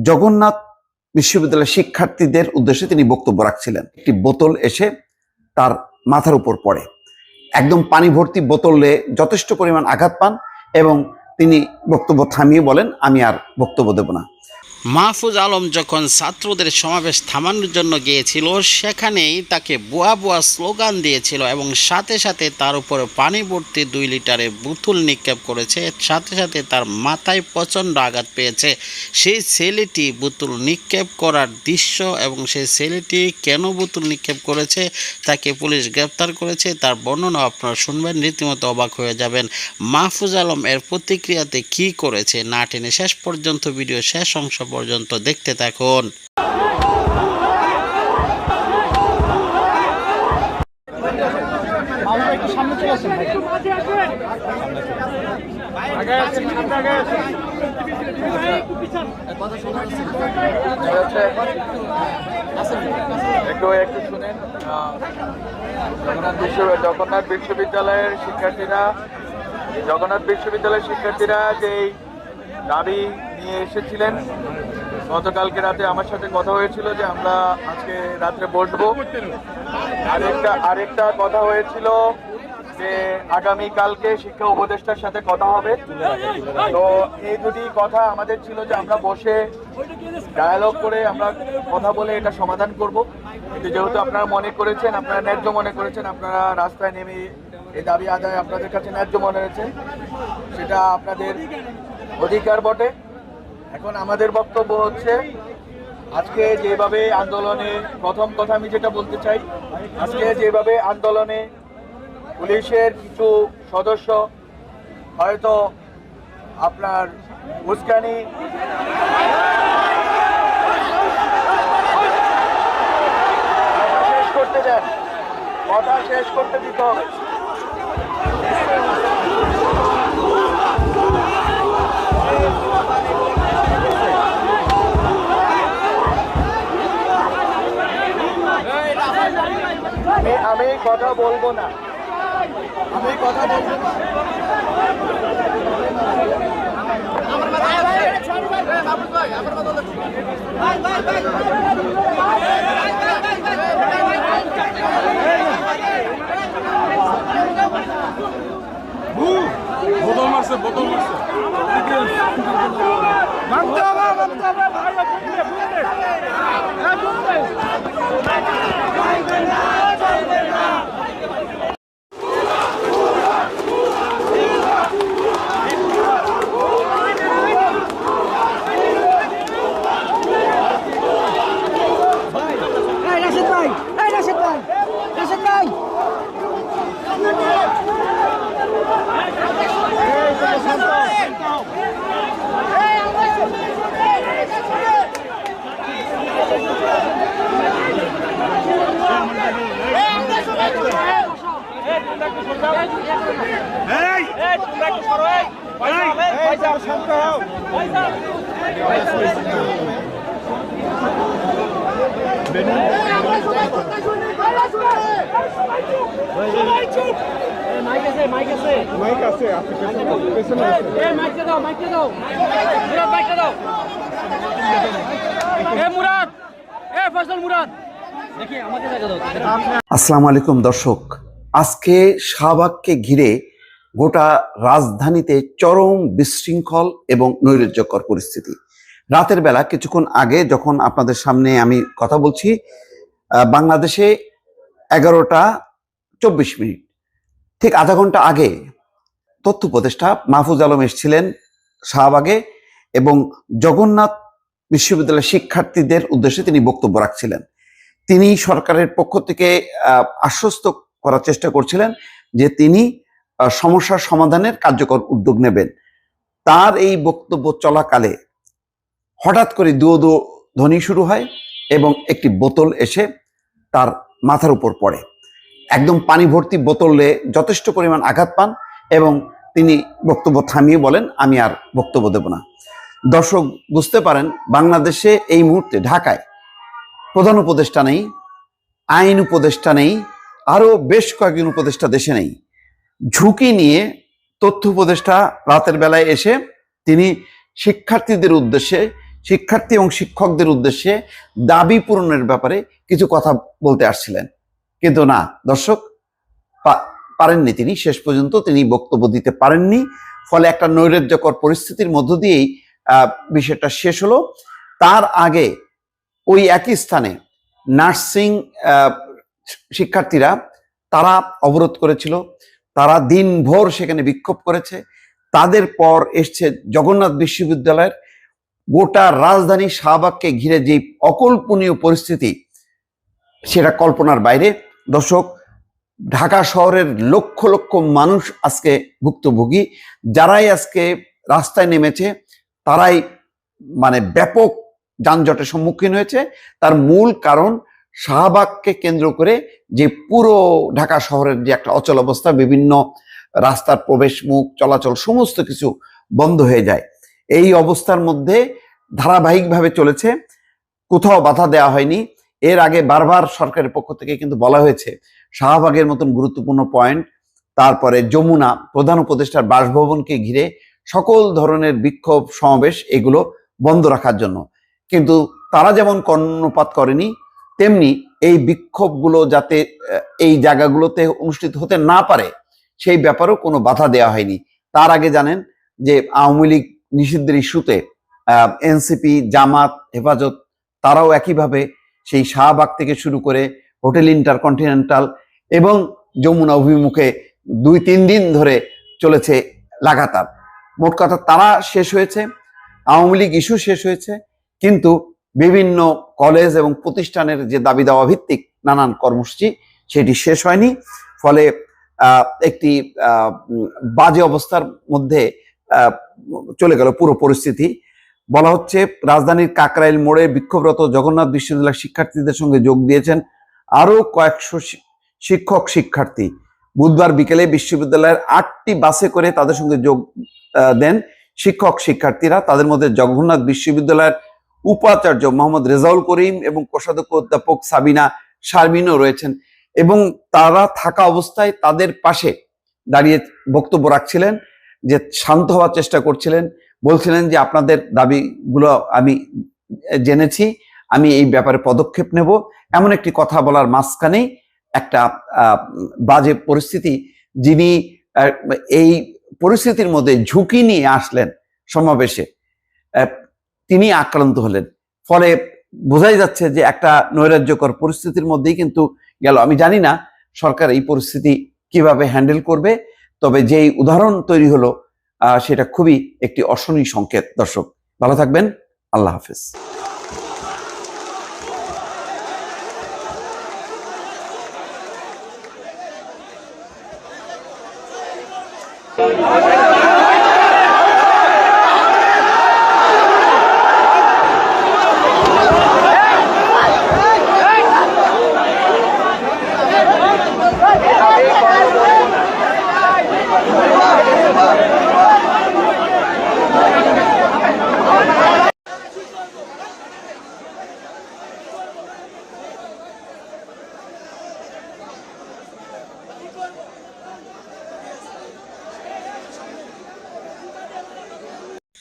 জগন্নাথ বিশ্ববিদ্যালয়ের শিক্ষার্থীদের উদ্দেশ্যে তিনি বক্তব্য রাখছিলেন। একটি বোতল এসে তার মাথার উপর পড়ে, একদম পানি ভর্তি বোতলে যথেষ্ট পরিমাণ আঘাত পান এবং তিনি বক্তব্য থামিয়ে বলেন, আমি আর বক্তব্য দেব না। মাহফুজ আলম যখন ছাত্রদের সমাবেশ থামানোর জন্য গিয়েছিল, সেখানেই তাকে বুয়া বুয়া স্লোগান দিয়েছিল এবং সাথে সাথে তার উপরে পানি ভর্তি 2 লিটারের বোতল নিক্ষেপ করেছে। সাথে সাথে তার মাথায় প্রচণ্ড আঘাত পেয়েছে। সেই ছেলেটি বোতল নিক্ষেপ করার দৃশ্য এবং সেই ছেলেটি কেন বোতল নিক্ষেপ করেছে, তাকে পুলিশ গ্রেপ্তার করেছে, তার বর্ণনা আপনারা শুনবেন, রীতিমতো অবাক হয়ে যাবেন। মাহফুজ আলম এর প্রতিক্রিয়াতে কি করেছে না টেনে শেষ পর্যন্ত ভিডিও শেষ অংশ পর্যন্ত দেখতে থাকুন। একটু শুনেন। জগন্নাথ বিশ্ববিদ্যালয়ের শিক্ষার্থীরা যেই দাবি নিয়ে এসেছিলেন, গতকালকে রাতে আমার সাথে কথা হয়েছিল যে আমরা আজকে রাত্রে বসবো। আরেকটা কথা হয়েছিল যে আগামীকালকে শিক্ষা উপদেষ্টার সাথে কথা হবে। তো এই দুটি কথা আমাদের ছিল যে আমরা বসে ডায়ালগ করে আমরা কথা বলে এটা সমাধান করব। কিন্তু যেহেতু আপনারা মনে করেছেন, আপনারা ন্যায্য মনে করেছেন, আপনারা রাস্তায় নেমে এই দাবি আদায় আপনাদের কাছে ন্যায্য মনে হয়েছে, সেটা আপনাদের অধিকার বটে। এখন আমাদের বক্তব্য হচ্ছে, আজকে যেভাবে আন্দোলনে, প্রথম কথা আমি যেটা বলতে চাই, আজকে যেভাবে আন্দোলনে পুলিশের কিছু সদস্য হয়তো আপনার উস্কানি শেষ করতে দেন, কথা শেষ করতে দিতে হবে। আমি কথা বলবো না, আমি কথা বলবো না। বোতল মারছে মানতে হবে আসসালামু আলাইকুম দর্শক, আজকে শাহবাগকে ঘিরে গোটা রাজধানীতে চরম বিশৃঙ্খল এবং নৈরাজ্যকর পরিস্থিতি। রাতের বেলা কিছুক্ষণ আগে যখন আপনাদের সামনে আমি কথা বলছি, বাংলাদেশে 11টা 24 ঠিক আধা ঘন্টা আগে তথ্য উপদেষ্টা মাহফুজ আলম এসেছিলেন শাহবাগে এবং জগন্নাথ বিশ্ববিদ্যালয়ের শিক্ষার্থীদের উদ্দেশ্যে তিনি বক্তব্য রাখছিলেন। তিনি সরকারের পক্ষ থেকে আশ্বস্ত করার চেষ্টা করছিলেন যে তিনি সমস্যার সমাধানের কার্যকর উদ্যোগ নেবেন। তার এই বক্তব্য চলাকালে হঠাৎ করে দুয়ো ধ্বনি শুরু হয় এবং একটি বোতল এসে তার মাথার উপর পড়ে, একদম পানি ভর্তি বোতলে যথেষ্ট পরিমাণ আঘাত পান এবং তিনি বক্তব্য থামিয়ে বলেন, আমি আর বক্তব্য দেব না। দর্শক বুঝতে পারেন, বাংলাদেশে এই মুহূর্তে ঢাকায় প্রধান উপদেষ্টা নেই, আইন উপদেষ্টা নেই, আরো বেশ কয়েকজন উপদেষ্টা দেশে নেই। ঝুঁকি নিয়ে তথ্য উপদেষ্টা রাতের বেলায় এসে তিনি শিক্ষার্থীদের উদ্দেশ্যে শিক্ষার্থী এবং শিক্ষকদের উদ্দেশ্যে দাবি পূরণের ব্যাপারে কিছু কথা বলতে আসছিলেন, কিন্তু না দর্শক, পারেননি তিনি। শেষ পর্যন্ত তিনি বক্তব্য দিতে পারেননি। ফলে একটা নৈরাজ্যকর পরিস্থিতির মধ্য দিয়েই বিষয়টা শেষ হলো। তার আগে ওই একই স্থানে নার্সিং শিক্ষার্থীরা তারা অবরোধ করেছিল, তারা দিনভর সেখানে বিক্ষোভ করেছে। তাদের পর এসছে জগন্নাথ বিশ্ববিদ্যালয়ের গোটা রাজধানী শাহবাগকে ঘিরে যে অকল্পনীয় পরিস্থিতি, সেটা কল্পনার বাইরে। দর্শক, ঢাকা শহরের লক্ষ লক্ষ মানুষ আজকে ভুক্তভোগী। যারাই আজকে রাস্তায় নেমেছে তারাই মানে ব্যাপক যানজটের সম্মুখীন হয়েছে। তার মূল কারণ শাহবাগকে কেন্দ্র করে যে পুরো ঢাকা শহরের যে একটা অচল অবস্থা, বিভিন্ন রাস্তার প্রবেশ মুখ চলাচল সমস্ত কিছু বন্ধ হয়ে যায়। এই অবস্থার মধ্যে ধারাবাহিকভাবে চলেছে, কোথাও বাধা দেওয়া হয়নি। এর আগে বারবার সরকারের পক্ষ থেকে কিন্তু বলা হয়েছে শাহবাগের মতন গুরুত্বপূর্ণ পয়েন্ট, তারপরে যমুনা, প্রধান উপদেষ্টার বাসভবনকে ঘিরে সকল ধরনের বিক্ষোভ সমাবেশ এগুলো বন্ধ রাখার জন্য। কিন্তু তারা যেমন কর্ণপাত করেনি, তেমনি এই বিক্ষোভগুলো যাতে এই জায়গাগুলোতে অনুষ্ঠিত হতে না পারে সেই ব্যাপারেও কোনো বাধা দেওয়া হয়নি। তার আগে জানেন যে আওয়ামী লীগ নিষিদ্ধের ইস্যুতে এনসিপি, জামাত, হেফাজত তারাও একইভাবে সেই শাহবাগ থেকে শুরু করে হোটেল ইন্টারকন্টিনেন্টাল এবং যমুনা অভিমুখে 2-3 দিন ধরে চলেছে লাগাতার। মোট কথা তারা শেষ হয়েছে, আওয়ামী লীগ ইস্যু শেষ হয়েছে, কিন্তু বিভিন্ন কলেজ এবং প্রতিষ্ঠানের যে দাবি দাওয়া ভিত্তিক নানান কর্মসূচি সেটি শেষ হয়নি। ফলে একটি বাজে অবস্থার মধ্যে চলে গেল পুরো পরিস্থিতি। বলা হচ্ছে রাজধানীর কাকরাইল মোড়ে বিক্ষোভরত জগন্নাথ বিশ্ববিদ্যালয়ের শিক্ষার্থীদের সঙ্গে যোগ দিয়েছেন আরো কয়েকশো শিক্ষক শিক্ষার্থী। বুধবার বিকেলে বিশ্ববিদ্যালয়ের 8টি বাসে করে তাদের সঙ্গে যোগ দেন শিক্ষক শিক্ষার্থীরা। তাদের মধ্যে জগন্নাথ বিশ্ববিদ্যালয়ের উপাচার্য মোহাম্মদ রেজাউল করিম এবং কোষাধ্যক্ষ অধ্যাপক সাবিনা শারমিনও রয়েছেন, এবং তারা থাকা অবস্থায় তাদের পাশে দাঁড়িয়ে বক্তব্য রাখছিলেন, যে শান্ত হওয়ার চেষ্টা করছিলেন, বলছিলেন যে আপনাদের দাবিগুলো আমি জেনেছি, আমি এই ব্যাপারে পদক্ষেপ নেব। এমন একটি কথা বলার মাঝখানেই একটা বাজে পরিস্থিতি, যিনি এই পরিস্থিতির মধ্যে ঝুঁকি নিয়ে আসলেন সমাবেশে, তিনি আক্রান্ত হলেন। ফলে বোঝাই যাচ্ছে যে একটা নৈরাজ্যকর পরিস্থিতির মধ্যেই কিন্তু গেল। আমি জানি না সরকার এই পরিস্থিতি কিভাবে হ্যান্ডেল করবে, তবে যেই উদাহরণ তৈরি হলো সেটা খুবই একটি অশনি সংকেত। দর্শক ভালো থাকবেন, আল্লাহ হাফেজ।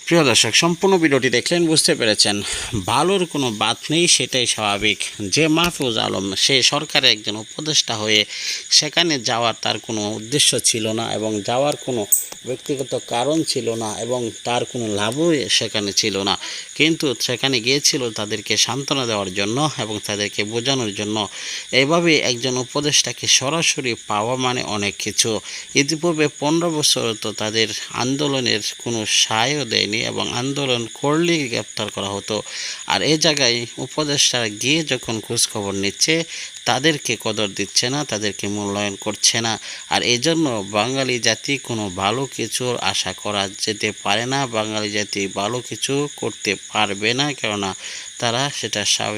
প্রিয় দর্শক, সম্পূর্ণ ভিডিওটি দেখলেন, বুঝতে পেরেছেন ভালোর কোনো বাত নেই, সেটাই স্বাভাবিক। যে মাহফুজ আলম সে সরকারের একজন উপদেষ্টা হয়ে সেখানে যাওয়ার তার কোনো উদ্দেশ্য ছিল না, এবং যাওয়ার কোনো ব্যক্তিগত কারণ ছিল না, এবং তার কোনো লাভও সেখানে ছিল না। কিন্তু সেখানে গিয়েছিল তাদেরকে সান্ত্বনা দেওয়ার জন্য এবং তাদেরকে বোঝানোর জন্য। এইভাবে একজন উপদেষ্টাকে সরাসরি পাওয়া মানে অনেক কিছু। ইতিপূর্বে 15 বছর তো তাদের আন্দোলনের কোনো সায়ও দেয়নি, এবং আন্দোলন করলেই গ্রেপ্তার করা হতো। আর এই জায়গায় উপদেষ্টারা গিয়ে যখন খোঁজখবর নিচ্ছে, তাদেরকে কদর দিচ্ছে না, তাদেরকে মূল্যায়ন করছে না। আর এই জন্য বাঙালি জাতি কোনো ভালো কিছুর আশা করা যেতে পারে না, বাঙালি জাতি ভালো কিছু করতে পারবে না, কেননা তারা সেটা